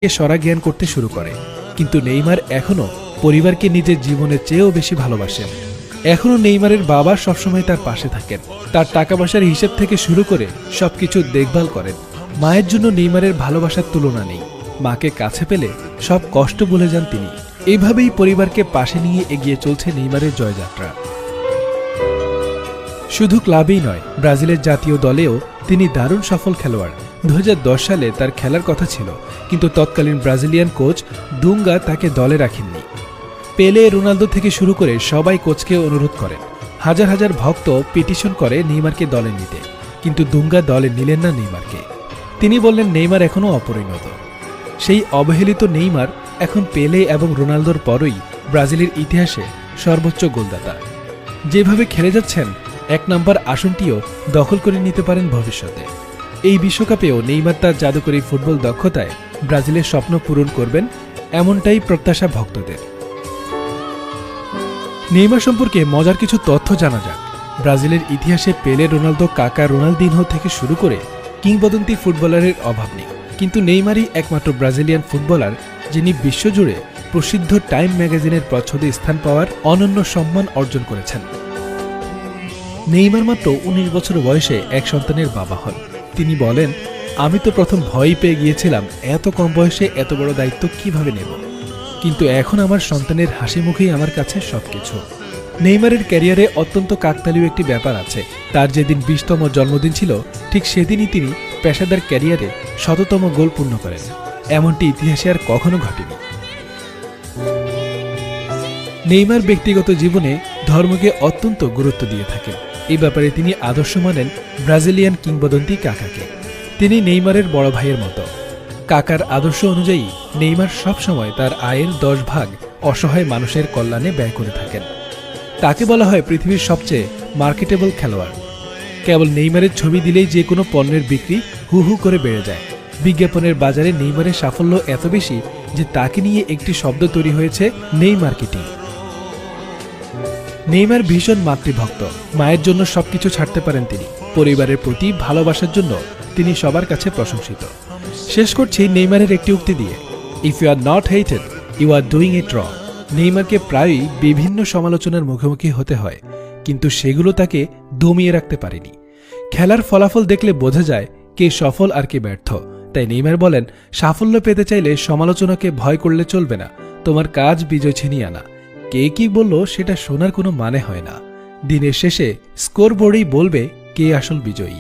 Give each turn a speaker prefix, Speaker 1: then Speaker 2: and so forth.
Speaker 1: সরা জ্ঞান করতে শুরু করে। কিন্তু নেইমার এখনও পরিবারকে নিজের জীবনের চেয়েও বেশি ভালোবাসেন। এখনও নেইমারের বাবা সবসময় তার পাশে থাকেন, তার টাকা পয়সার হিসেব থেকে শুরু করে সবকিছু দেখভাল করেন। মায়ের জন্য নেইমারের ভালোবাসার তুলনা নেই। মাকে কাছে পেলে সব কষ্ট ভুলে যান তিনি। এইভাবেই পরিবারকে পাশে নিয়ে এগিয়ে চলছে নেইমারের জয়যাত্রা। শুধু ক্লাবেই নয়, ব্রাজিলের জাতীয় দলেও তিনি দারুণ সফল খেলোয়াড়। 2010 সালে তার খেলার কথা ছিল, কিন্তু তৎকালীন ব্রাজিলিয়ান কোচ দুঙ্গা তাকে দলে রাখেননি। পেলে, রোনালদো থেকে শুরু করে সবাই কোচকে অনুরোধ করেন। হাজার হাজার ভক্ত পিটিশন করে নেইমারকে দলে নিতে, কিন্তু দুঙ্গা দলে নিলেন না নেইমারকে। তিনি বললেন নেইমার এখনও অপরিণত। সেই অবহেলিত নেইমার এখন পেলে এবং রোনালদোর পরই ব্রাজিলের ইতিহাসে সর্বোচ্চ গোলদাতা। যেভাবে খেলে যাচ্ছেন, 1 নম্বর আসনটিও দখল করে নিতে পারেন ভবিষ্যতে। এই বিশ্বকাপেও নেইমার তার জাদুকরী ফুটবল দক্ষতায় ব্রাজিলের স্বপ্ন পূরণ করবেন, এমনটাই প্রত্যাশা ভক্তদের। নেইমার সম্পর্কে মজার কিছু তথ্য জানা যাক। ব্রাজিলের ইতিহাসে পেলে, রোনালদো, কাকা, রোনালদিনহো থেকে শুরু করে কিংবদন্তি ফুটবলারের অভাব নেই, কিন্তু নেইমারই একমাত্র ব্রাজিলিয়ান ফুটবলার যিনি বিশ্বজুড়ে প্রসিদ্ধ টাইম ম্যাগাজিনের প্রচ্ছদে স্থান পাওয়ার অনন্য সম্মান অর্জন করেছেন। নেইমার মাত্র 19 বছর বয়সে এক সন্তানের বাবা হন। তিনি বলেন, আমি তো প্রথম ভয় পেয়ে গিয়েছিলাম, এত কম বয়সে এত বড় দায়িত্ব কিভাবে নেব, কিন্তু এখন আমার সন্তানের হাসি মুখেই আমার কাছে সবকিছু। নেইমারের ক্যারিয়ারে অত্যন্ত কাকতালীয় একটি ব্যাপার আছে। তার যেদিন 20তম জন্মদিন ছিল, ঠিক সেদিনই তিনি পেশাদার ক্যারিয়ারে 100তম গোল পূর্ণ করেন। এমনটি ইতিহাসে আর কখনো ঘটেনি। নেইমার ব্যক্তিগত জীবনে ধর্মকে অত্যন্ত গুরুত্ব দিয়ে থাকেন। এই ব্যাপারে তিনি আদর্শ মানেন ব্রাজিলিয়ান কিংবদন্তি কাকাকে। তিনি নেইমারের বড় ভাইয়ের মতো। কাকার আদর্শ অনুযায়ী নেইমার সবসময় তার আয়ের 10 ভাগ অসহায় মানুষের কল্যাণে ব্যয় করে থাকেন। তাকে বলা হয় পৃথিবীর সবচেয়ে মার্কেটেবল খেলোয়াড়। কেবল নেইমারের ছবি দিলেই যে কোনো পণ্যের বিক্রি হু হু করে বেড়ে যায়। বিজ্ঞাপনের বাজারে নেইমারের সাফল্য এত বেশি যে তাকে নিয়ে একটি শব্দ তৈরি হয়েছে, নেই মার্কেটিং। নেইমার ভীষণ মাতৃভক্ত। মায়ের জন্য সবকিছু ছাড়তে পারেন তিনি। পরিবারের প্রতি ভালোবাসার জন্য তিনি সবার কাছে প্রশংসিত। শেষ করছি নেইমারের একটি উক্তি দিয়ে, if you are not hated, you are doing it wrong. নেইমারকে প্রায়ই বিভিন্ন সমালোচনার মুখোমুখি হতে হয়, কিন্তু সেগুলো তাকে দমিয়ে রাখতে পারেনি। খেলার ফলাফল দেখলে বোঝা যায় কে সফল আর কে ব্যর্থ। তাই নেইমার বলেন, সাফল্য পেতে চাইলে সমালোচনাকে ভয় করলে চলবে না। তোমার কাজ বিজয় ছিনিয়ে আনা। কে কি বলল সেটা শোনার কোনো মানে হয় না। দিনের শেষে স্কোরবোর্ডেই বলবে কে আসল বিজয়ী।